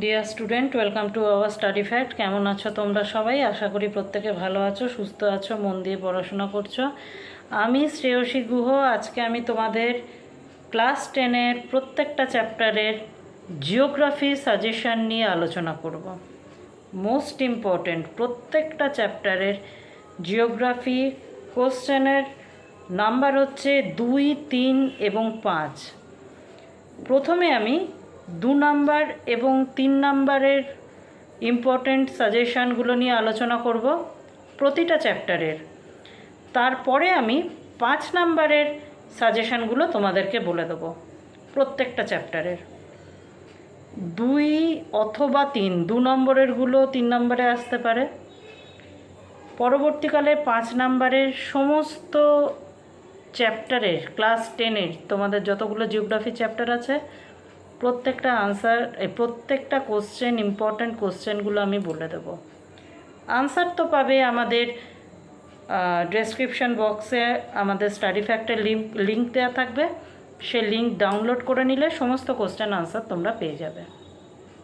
Dear student, welcome to our study fact. কেমন আছো তোমরা সবাই? আশা করি প্রত্যেকে ভালো আছো, সুস্থ আছো, মন দিয়ে পড়াশোনা করছো। আমি শ্রেয়সী গুহ। আজকে আমি তোমাদের ক্লাস 10-এর প্রত্যেকটা চ্যাপ্টারের জিওগ্রাফি সাজেশন নিয়ে আলোচনা করব। মোস্ট ইম্পর্ট্যান্ট, প্রত্যেকটা চ্যাপ্টারের জিওগ্রাফি কোশ্চেনের নাম্বার হচ্ছে 2, 3 এবং 5। প্রথমে আমি 2 নাম্বার এবং 3 নাম্বারের ইম্পর্ট্যান্ট সাজেশানগুলো নিয়ে আলোচনা করব প্রতিটা চ্যাপ্টারের। তারপরে আমি 5 নাম্বারের সাজেশানগুলো তোমাদেরকে বলে দেবো প্রত্যেকটা চ্যাপ্টারের। 2 অথবা 3, 2 নম্বরেরগুলো 3 নম্বরে আসতে পারে। পরবর্তীকালে 5 নাম্বারের সমস্ত চ্যাপ্টারের ক্লাস 10-এর তোমাদের যতগুলো জিওগ্রাফি চ্যাপ্টার আছে প্রত্যেকটা আনসার, প্রত্যেকটা কোশ্চেন, ইম্পর্ট্যান্ট কোশ্চেনগুলো আমি বলে দেব। আনসার তো পাবে আমাদের ডেসক্রিপশন বক্সে, আমাদের স্টাডি ফ্যাক্টের লিঙ্ক দেওয়া থাকবে। সে লিঙ্ক ডাউনলোড করে নিলে সমস্ত কোশ্চেন আনসার তোমরা পেয়ে যাবে,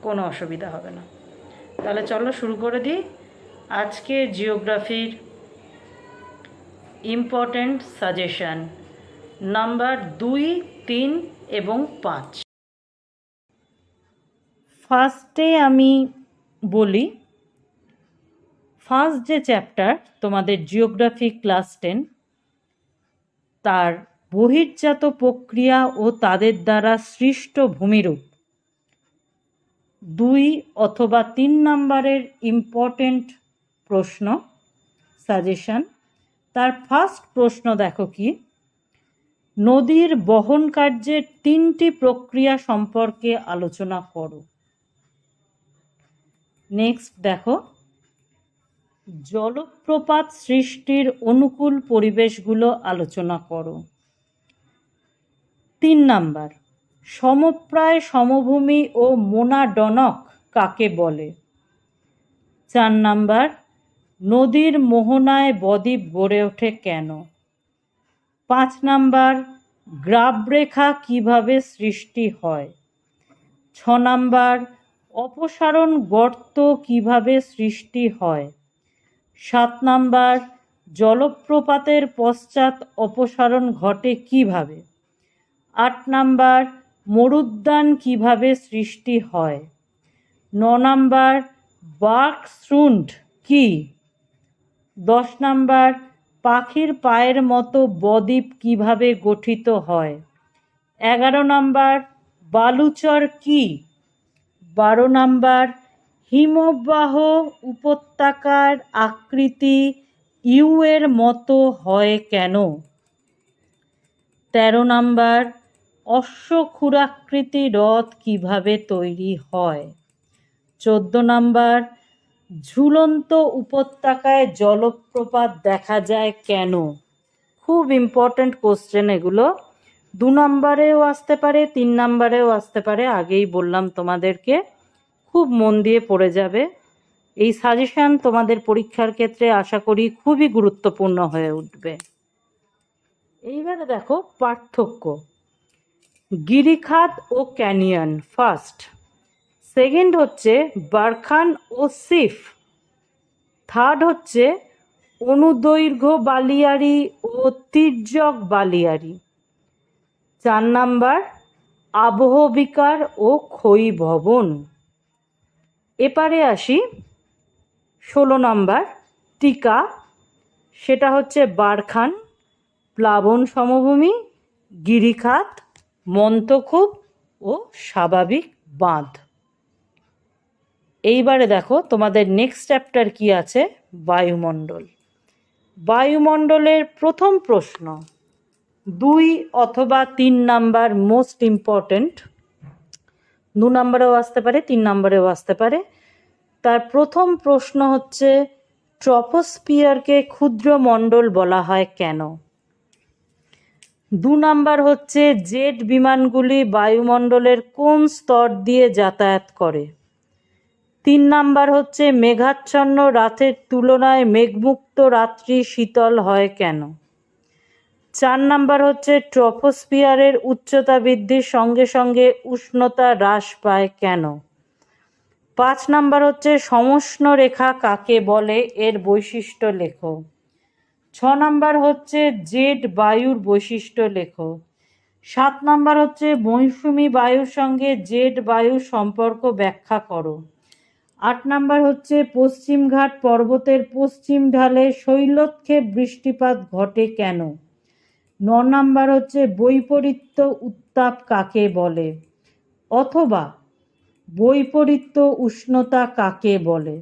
কোনো অসুবিধা হবে না। তাহলে চলো শুরু করে দিই আজকে জিওগ্রাফির ইম্পর্ট্যান্ট সাজেশান নাম্বার 2, 3 এবং 5। ফার্স্টে আমি বলি, ফার্স্ট যে চ্যাপ্টার তোমাদের জিওগ্রাফি ক্লাস 10, তার বহির্জাত প্রক্রিয়া ও তাদের দ্বারা সৃষ্ট ভূমিরূপ। 2 অথবা 3 নম্বরের ইম্পর্টেন্ট প্রশ্ন সাজেশন। তার ফার্স্ট প্রশ্ন দেখো কি, নদীর বহন কার্যের 3টি প্রক্রিয়া সম্পর্কে আলোচনা করো। নেক্সট দেখো, জলপ্রপাত সৃষ্টির অনুকূল পরিবেশগুলো আলোচনা করো। 3 নাম্বার, সমপ্রায় সমভূমি ও মোনাডনক কাকে বলে? 4 নাম্বার, নদীর মোহনায় বদ্বীপ গড়ে ওঠে কেন? 5 নাম্বার, গ্রাবরেখা কিভাবে সৃষ্টি হয়? 6 নাম্বার, অপসারণ গর্ত কিভাবে সৃষ্টি হয়? 7 নাম্বার, জলপ্রপাতের পশ্চাৎ অপসারণ ঘটে কিভাবে? 8 নাম্বার, মরুদ্যান কিভাবে সৃষ্টি হয়? 9 নাম্বার, বার্কশ্রুন্ড কি? 10 নাম্বার, পাখির পায়ের মতো বদ্বীপ কিভাবে গঠিত হয়? 11 নাম্বার, বালুচর কি? 12 নাম্বার, হিমবাহ উপত্যকার আকৃতি ইউ এর মতো হয় কেন? 13 নাম্বার, অশ্বক্ষুরাকৃতি হ্রদ কিভাবে তৈরি হয়? 14 নাম্বার, ঝুলন্ত উপত্যকায় জলপ্রপাত দেখা যায় কেন? খুব ইম্পর্ট্যান্ট কোশ্চেন এগুলো, 2 নম্বরেও আসতে পারে, 3 নম্বরেও আসতে পারে। আগেই বললাম তোমাদেরকে, খুব মন দিয়ে পড়ে যাবে। এই সাজেশন তোমাদের পরীক্ষার ক্ষেত্রে আশা করি খুবই গুরুত্বপূর্ণ হয়ে উঠবে। এইবারে দেখো পার্থক্য, গিরিখাত ও ক্যানিয়ন ফার্স্ট, সেকেন্ড হচ্ছে বারখান ও সিফ, থার্ড হচ্ছে অনুদৈর্ঘ্য বালিয়ারি ও তির্যক বালিয়ারি, 4 নাম্বার আবহবিকার ও ক্ষয়ীভবন। এপারে আসি 16 নাম্বার টিকা, সেটা হচ্ছে বারখান, প্লাবন সমভূমি, গিরিখাত, মন্তকূপ ও স্বাভাবিক বাঁধ। এইবারে দেখো তোমাদের নেক্সট চ্যাপ্টার কি আছে, বায়ুমণ্ডল। বায়ুমণ্ডলের প্রথম প্রশ্ন 2 অথবা 3 নাম্বার, মোস্ট ইম্পর্ট্যান্ট। 2 নাম্বারেও আসতে পারে, 3 নাম্বারেও আসতে পারে। তার প্রথম প্রশ্ন হচ্ছে, ট্রপোস্ফিয়ারকে ক্ষুদ্র মণ্ডল বলা হয় কেন? 2 নাম্বার হচ্ছে, জেট বিমানগুলি বায়ুমণ্ডলের কোন স্তর দিয়ে যাতায়াত করে? 3 নাম্বার হচ্ছে, মেঘাচ্ছন্ন রাতের তুলনায় মেঘমুক্ত রাত্রি শীতল হয় কেন? 4 নাম্বার হচ্ছে, ট্রপোস্ফিয়ারের উচ্চতা বৃদ্ধির সঙ্গে সঙ্গে উষ্ণতা হ্রাস পায় কেন? 5 নাম্বার হচ্ছে সমষ্ণ রেখা কাকে বলে, এর বৈশিষ্ট্য লেখো। 6 নাম্বার হচ্ছে জেড বায়ুর বৈশিষ্ট্য লেখো। 7 নাম্বার হচ্ছে মৌসুমি বায়ুর সঙ্গে জেড বায়ুর সম্পর্ক ব্যাখ্যা করো। 8 নাম্বার হচ্ছে পশ্চিমঘাট পর্বতের পশ্চিম ঢালে শৈলক্ষেপ বৃষ্টিপাত ঘটে কেন। 9 নাম্বার হচ্ছে বৈপরীত্য উত্তাপ কাকে বলে, অথবা বৈপরীত্য উষ্ণতা কাকে বলে।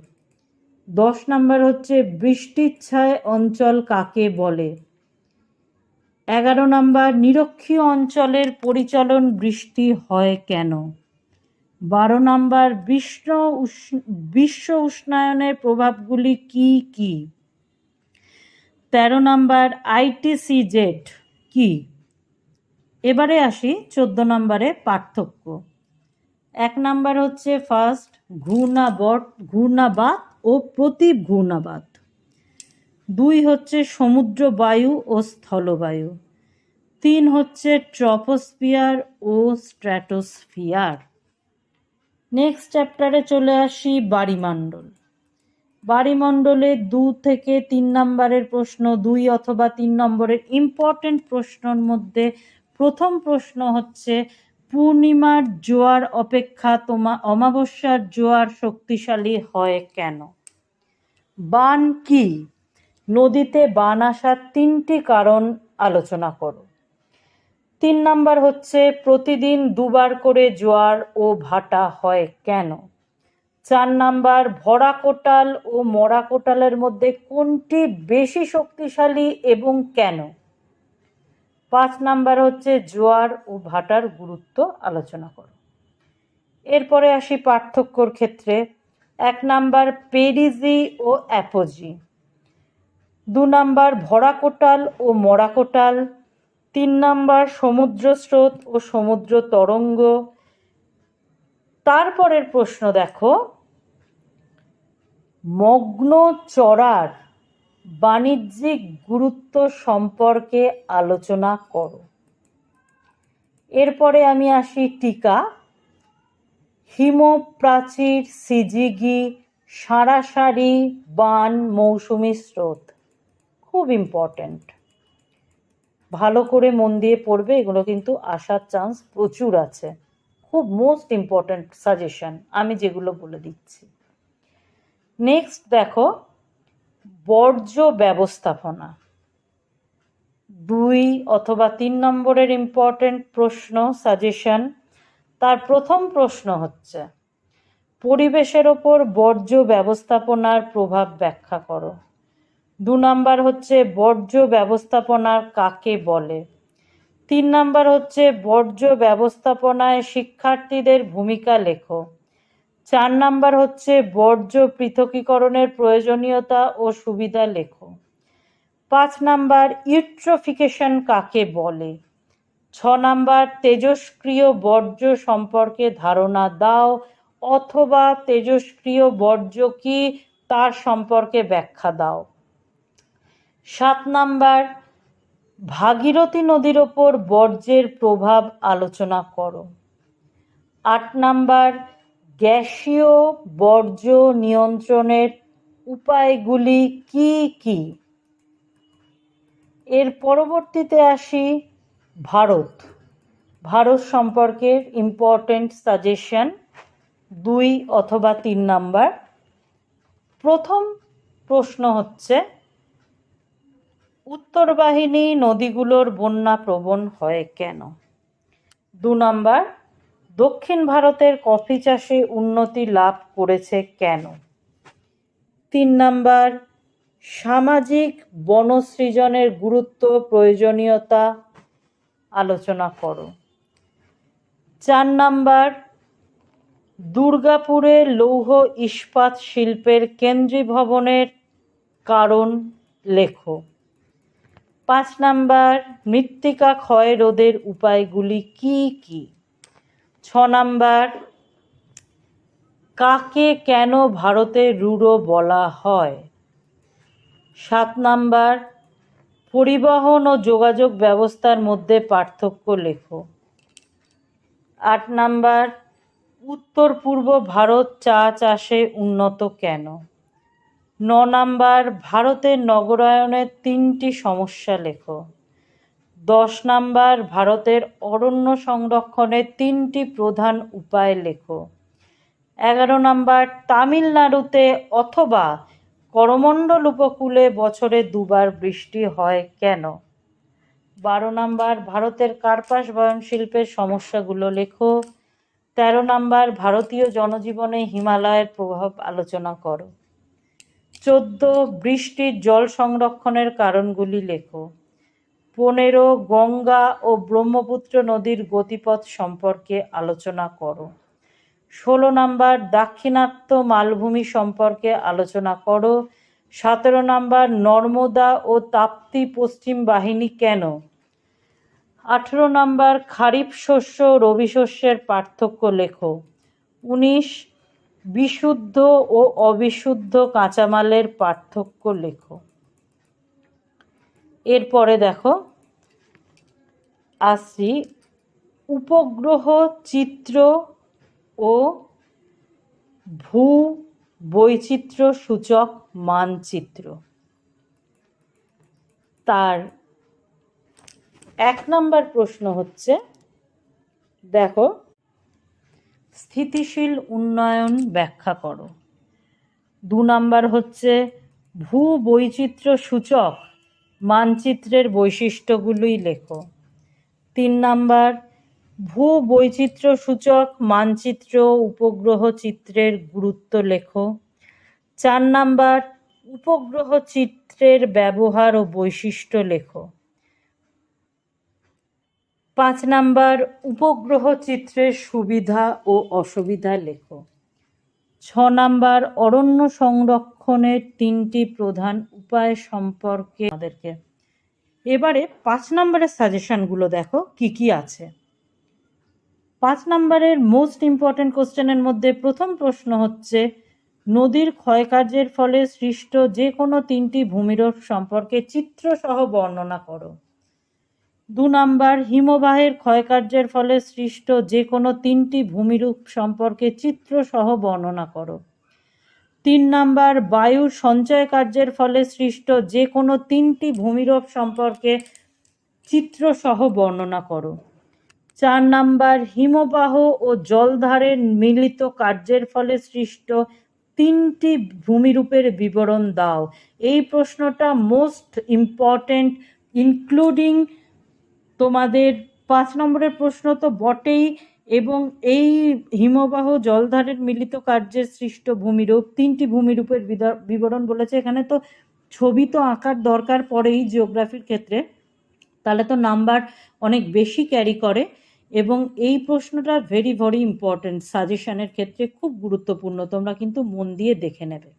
10 নাম্বার হচ্ছে বৃষ্টিচ্ছায় অঞ্চল কাকে বলে। 11 নাম্বার নিরক্ষীয় অঞ্চলের পরিচলন বৃষ্টি হয় কেন। 12 নাম্বার বিশ্ব উষ্ণায়নের প্রভাবগুলি কি কি। 13 নাম্বার ITCZ কি। এবারে আসি 14 নাম্বারে পার্থক্য। 1 নাম্বার হচ্ছে ফার্স্ট ঘূর্ণাবাত ও প্রতীপ ঘূর্ণাবাত। 2 হচ্ছে সমুদ্র বায়ু ও স্থলবায়ু। 3 হচ্ছে ট্রপোস্ফিয়ার ও স্ট্র্যাটোস্ফিয়ার। নেক্সট চ্যাপ্টারে চলে আসি বায়ুমণ্ডল। বায়ুমণ্ডলে 2 থেকে 3 নম্বরের প্রশ্ন, 2 অথবা 3 নম্বরের ইম্পর্টেন্ট প্রশ্নের মধ্যে প্রথম প্রশ্ন হচ্ছে পূর্ণিমার জোয়ার অপেক্ষা অমাবস্যার জোয়ার শক্তিশালী হয় কেন। বান কি, নদীতে বান আসার 3টি কারণ আলোচনা করো। 3 নাম্বার হচ্ছে প্রতিদিন 2 বার করে জোয়ার ও ভাটা হয় কেন। 4 নাম্বার ভরা কোটাল ও মরা কোটালের মধ্যে কোনটি বেশি শক্তিশালী এবং কেন। 5 নাম্বার হচ্ছে জোয়ার ও ভাটার গুরুত্ব আলোচনা করো। এরপরে আসি পার্থক্যর ক্ষেত্রে। 1 নাম্বার পেরিজি ও অ্যাপোজি। 2 নাম্বার ভরা কোটাল ও মরা কোটাল। 3 নাম্বার সমুদ্র স্রোত ও সমুদ্র তরঙ্গ। তারপরের প্রশ্ন দেখো, মগ্ন চড়ার বাণিজ্যিক গুরুত্ব সম্পর্কে আলোচনা করো। এরপরে আমি আসি টিকা। হিমপ্রাচীর, সিজিগি, সারাসারি, বান, মৌসুমি স্রোত খুব ইম্পর্ট্যান্ট, ভালো করে মন দিয়ে পড়বে, এগুলো কিন্তু আসার চান্স প্রচুর আছে। খুব মোস্ট ইম্পর্ট্যান্ট সাজেশন আমি যেগুলো বলে দিচ্ছি। নেক্সট দেখো বর্জ্য ব্যবস্থাপনা, 2 অথবা 3 নম্বরের ইম্পর্ট্যান্ট প্রশ্ন সাজেশন। তার প্রথম প্রশ্ন হচ্ছে পরিবেশের ওপর বর্জ্য ব্যবস্থাপনার প্রভাব ব্যাখ্যা করো। 2 নাম্বার হচ্ছে বর্জ্য ব্যবস্থাপনা কাকে বলে। 3 নাম্বার হচ্ছে বর্জ্য ব্যবস্থাপনায় শিক্ষার্থীদের ভূমিকা লেখো। 4 নাম্বার হচ্ছে বর্জ্য পৃথকীকরণের প্রয়োজনীয়তা ও সুবিধা লেখো। 5 নাম্বার ইউট্রোফিকেশন কাকে বলে। 6 নাম্বার তেজস্ক্রিয় বর্জ্য সম্পর্কে ধারণা দাও, অথবা তেজস্ক্রিয় বর্জ্য কি তার সম্পর্কে ব্যাখ্যা দাও। 7 নাম্বার ভাগীরথী নদীর ওপর বর্জ্যের প্রভাব আলোচনা করো। 8 নাম্বার গ্যাসীয় বর্জ্য নিয়ন্ত্রণের উপায়গুলি কি কি। এর পরবর্তীতে আসি ভারত সম্পর্কে ইম্পর্টেন্ট সাজেশন, 2 অথবা 3 নাম্বার। প্রথম প্রশ্ন হচ্ছে উত্তরবাহিনী নদীগুলোর বন্যা প্রবণ হয় কেন। 2 নাম্বার দক্ষিণ ভারতের কফি চাষে উন্নতি লাভ করেছে কেন। 3 নাম্বার সামাজিক বনসৃজনের গুরুত্ব প্রয়োজনীয়তা আলোচনা করো। 4 নাম্বার দুর্গাপুরে লৌহ ইস্পাত শিল্পের কেন্দ্রীভবনের কারণ লেখো। 5 নাম্বার মৃত্তিকা ক্ষয় রোধের উপায়গুলি কি কি। 6 নাম্বার কাকে কেন ভারতের রুড়ো বলা হয়। 7 নাম্বার পরিবহন ও যোগাযোগ ব্যবস্থার মধ্যে পার্থক্য লেখো। 8 নাম্বার উত্তর পূর্ব ভারত চা চাষে উন্নত কেন? 9 নাম্বার, ভারতের নগরায়নের 3টি সমস্যা লেখো। 10 নাম্বার, ভারতের অরণ্য সংরক্ষণের 3টি প্রধান উপায় লেখো। 11 নাম্বার, তামিলনাড়ুতে অথবা করমণ্ডল উপকূলে বছরে 2বার বৃষ্টি হয় কেন? 12 নাম্বার, ভারতের কার্পাস বয়নশিল্পের সমস্যাগুলো লেখো। 13 নাম্বার, ভারতীয় জনজীবনে হিমালয়ের প্রভাব আলোচনা করো। 14, বৃষ্টির জল সংরক্ষণের কারণগুলি লেখো। 15, গঙ্গা ও ব্রহ্মপুত্র নদীর গতিপথ সম্পর্কে আলোচনা করো। 16 নাম্বার, দাক্ষিণাত্য মালভূমি সম্পর্কে আলোচনা করো। 17 নাম্বার, নর্মদা ও তাপ্তি পশ্চিম বাহিনী কেন? 18 নাম্বার, খারিফ শস্য রবি শস্যের পার্থক্য লেখো। 19, বিশুদ্ধ ও অবিশুদ্ধ কাঁচামালের পার্থক্য লেখো। এরপরে দেখো আসছি উপগ্রহ চিত্র ও ভূ বৈচিত্র্য সূচক মানচিত্র। তার 1 নাম্বার প্রশ্ন হচ্ছে, দেখো, স্থিতিশীল উন্নয়ন ব্যাখ্যা করো। 2 নাম্বার হচ্ছে ভূ বৈচিত্র্য সূচক মানচিত্রের বৈশিষ্ট্যগুলি লেখো। 3 নাম্বার, ভূ বৈচিত্র্য সূচক মানচিত্র উপগ্রহ চিত্রের গুরুত্ব লেখো। 4 নাম্বার, উপগ্রহ চিত্রের ব্যবহার ও বৈশিষ্ট্য লেখো। 5 নাম্বার, উপগ্রহ চিত্রের সুবিধা ও অসুবিধা লেখো। 6 নাম্বার, অরণ্য সংরক্ষণের 3টি প্রধান উপায় সম্পর্কে আমাদেরকে। এবারে 5 নাম্বারের সাজেশনগুলো দেখো কি কি আছে। 5 নাম্বারের মোস্ট ইম্পর্টেন্ট কোশ্চেনের মধ্যে প্রথম প্রশ্ন হচ্ছে, নদীর ক্ষয়কার্যের ফলে সৃষ্ট যে কোনো 3টি ভূমিরূপ সম্পর্কে চিত্রসহ বর্ণনা করো। 2 নাম্বার, হিমবাহের ক্ষয়কার্যের ফলে সৃষ্ট যে কোনো 3টি ভূমিরূপ সম্পর্কে চিত্রসহ বর্ণনা করো। 3 নাম্বার, বায়ুর সঞ্চয় কার্যের ফলে সৃষ্ট যে কোনো 3টি ভূমিরূপ সম্পর্কে চিত্রসহ বর্ণনা করো। 4 নাম্বার, হিমবাহ ও জলধারের মিলিত কার্যের ফলে সৃষ্ট 3টি ভূমিরূপের বিবরণ দাও। এই প্রশ্নটা মোস্ট ইম্পর্টেন্ট, ইনক্লুডিং তোমাদের 5 নম্বরের প্রশ্ন তো বটেই, এবং এই হিমবাহ জলধারের মিলিত কার্যের সৃষ্ট ভূমিরূপ 3টি ভূমিরূপের বিবরণ বলেছে। এখানে তো ছবি তো আঁকার দরকার পড়েই জিওগ্রাফির ক্ষেত্রে, তাহলে তো নাম্বার অনেক বেশি ক্যারি করে, এবং এই প্রশ্নটা ভেরি ভেরি ইম্পর্টেন্ট, সাজেশনের ক্ষেত্রে খুব গুরুত্বপূর্ণ, তোমরা কিন্তু মন দিয়ে দেখে নেবে।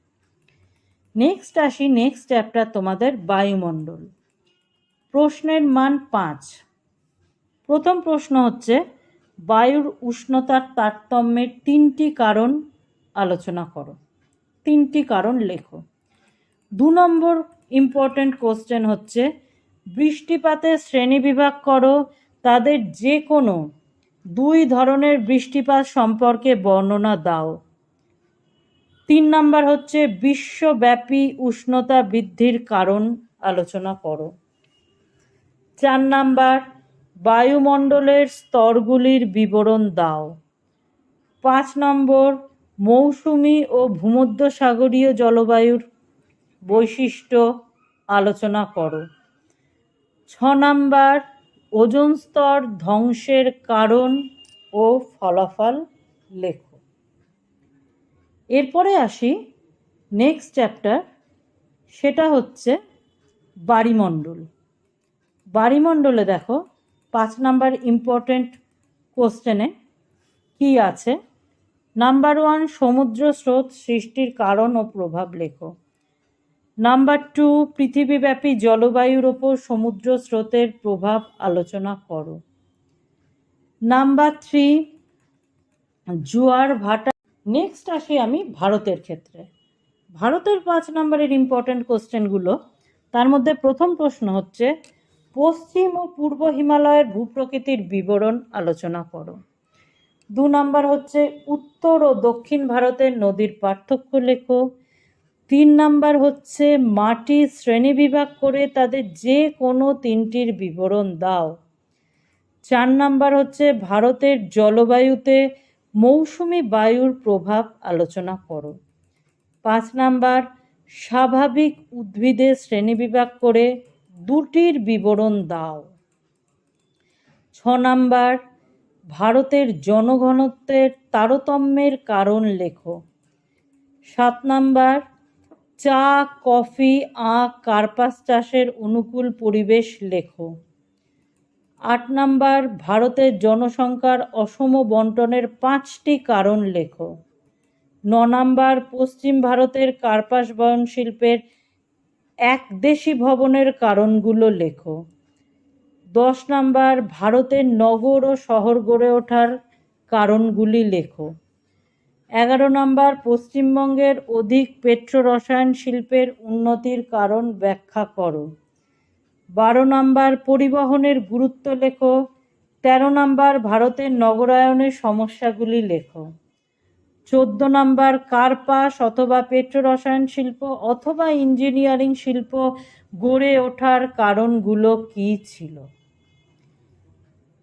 নেক্সট আসি, নেক্সট চ্যাপ্টার তোমাদের বায়ুমণ্ডল। প্রশ্নের মান 5। প্রথম প্রশ্ন হচ্ছে, বায়ুর উষ্ণতার তারতম্যের 3টি কারণ আলোচনা করো। 3টি কারণ লেখো। 2 নম্বর ইম্পর্টেন্ট কোশ্চেন হচ্ছে, বৃষ্টিপাতের শ্রেণীবিভাগ করো, তাদের যে কোনো 2 ধরনের বৃষ্টিপাত সম্পর্কে বর্ণনা দাও। 3 নাম্বার হচ্ছে, বিশ্বব্যাপী উষ্ণতা বৃদ্ধির কারণ আলোচনা করো। 4 নাম্বার, বায়ুমণ্ডলের স্তরগুলির বিবরণ দাও। 5 নম্বর, মৌসুমী ও ভূমধ্যসাগরীয় জলবায়ুর বৈশিষ্ট্য আলোচনা করো। 6 নাম্বার, ওজোন স্তর ধ্বংসের কারণ ও ফলাফল লেখো। এরপরে আসি নেক্সট চ্যাপ্টার, সেটা হচ্ছে বায়ুমণ্ডল। বায়ুমণ্ডলে দেখো 5 নাম্বার ইম্পর্টেন্ট কোশ্চেনে কি আছে। নাম্বার 1, সমুদ্র স্রোত সৃষ্টির কারণ ও প্রভাব লেখো। নাম্বার 2, পৃথিবীব্যাপী জলবায়ুর ওপর সমুদ্র স্রোতের প্রভাব আলোচনা করো। নাম্বার 3, জোয়ার ভাটা। নেক্সট আসি আমি ভারতের ক্ষেত্রে। ভারতের 5 নাম্বারের ইম্পর্টেন্ট কোশ্চেনগুলো, তার মধ্যে প্রথম প্রশ্ন হচ্ছে, পশ্চিম ও পূর্ব হিমালয়ের ভূপ্রকৃতির বিবরণ আলোচনা করো। 2 নাম্বার হচ্ছে উত্তর ও দক্ষিণ ভারতের নদীর পার্থক্য লেখো। 3 নাম্বার হচ্ছে মাটি শ্রেণীবিভাগ করে তাদের যে কোনো 3টির বিবরণ দাও। 4 নাম্বার হচ্ছে ভারতের জলবায়ুতে মৌসুমী বায়ুর প্রভাব আলোচনা করো। 5 নাম্বার স্বাভাবিক উদ্ভিদের শ্রেণীবিভাগ করে 2টির বিবরণ দাও। 6 নাম্বার ভারতের জনঘনত্বের তারতম্যের কারণ লেখো। 7 নাম্বার চা, কফি, আখ, কার্পাস চাষের অনুকূল পরিবেশ লেখো। 8 নাম্বার ভারতের জনসংখ্যার অসম বন্টনের 5টি কারণ লেখো। 9 নাম্বার পশ্চিম ভারতের কার্পাস বয়ন শিল্পের একদেশী ভবনের কারণগুলো লেখো। 10 নাম্বার ভারতের নগর ও শহর গড়ে ওঠার কারণগুলি লেখো। 11 নাম্বার পশ্চিমবঙ্গের অধিক পেট্রোরসায়ন শিল্পের উন্নতির কারণ ব্যাখ্যা করো। 12 নাম্বার পরিবহনের গুরুত্ব লেখো। 13 নাম্বার ভারতের নগরায়নের সমস্যাগুলি লেখো। 14 নাম্বার কার্পাস অথবা পেট্রোরসায়ন শিল্প অথবা ইঞ্জিনিয়ারিং শিল্প গড়ে ওঠার কারণগুলো কী ছিল।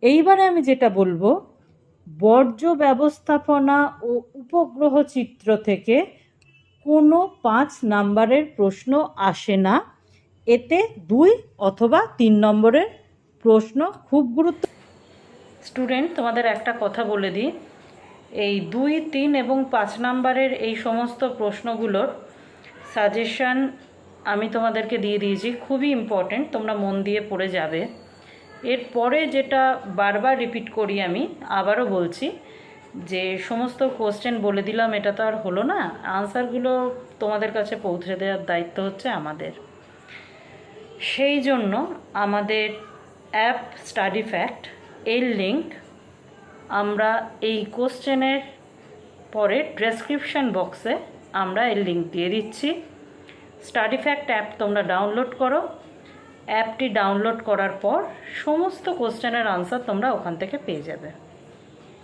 এইবারে আমি যেটা বলবো, বর্জ্য ব্যবস্থাপনা ও উপগ্রহ চিত্র থেকে কোনো 5 নাম্বারের প্রশ্ন আসে না। এতে 2 অথবা 3 নম্বরের প্রশ্ন খুব গুরুত্ব। স্টুডেন্ট, তোমাদের একটা কথা বলে দিই, এই 2, 3 এবং 5 নাম্বারের এই সমস্ত প্রশ্নগুলোর সাজেশান আমি তোমাদেরকে দিয়ে দিয়েছি, খুবই ইম্পর্টেন্ট, তোমরা মন দিয়ে পড়ে যাবে। এরপরে যেটা বারবার রিপিট করি, আমি আবারও বলছি যে সমস্ত কোশ্চেন বলে দিলাম, এটা তো আর হলো না, আনসারগুলো তোমাদের কাছে পৌঁছে দেওয়ার দায়িত্ব হচ্ছে আমাদের। সেই জন্য আমাদের অ্যাপ স্টাডি ফ্যাক্ট এর লিঙ্ক আমরা এই কোশ্চেনের পরে ডেসক্রিপশান বক্সে আমরা এর লিঙ্ক দিয়ে দিচ্ছি। স্টাডি ফ্যাক্ট অ্যাপ তোমরা ডাউনলোড করো। অ্যাপটি ডাউনলোড করার পর সমস্ত কোশ্চেনের আনসার তোমরা ওখান থেকে পেয়ে যাবে,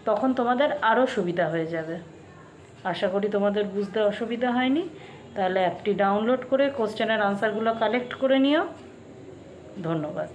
তখন তোমাদের আরও সুবিধা হয়ে যাবে। আশা করি তোমাদের বুঝতে অসুবিধা হয়নি। তাহলে অ্যাপটি ডাউনলোড করে কোশ্চেনের আনসারগুলো কালেক্ট করে নিও। ধন্যবাদ।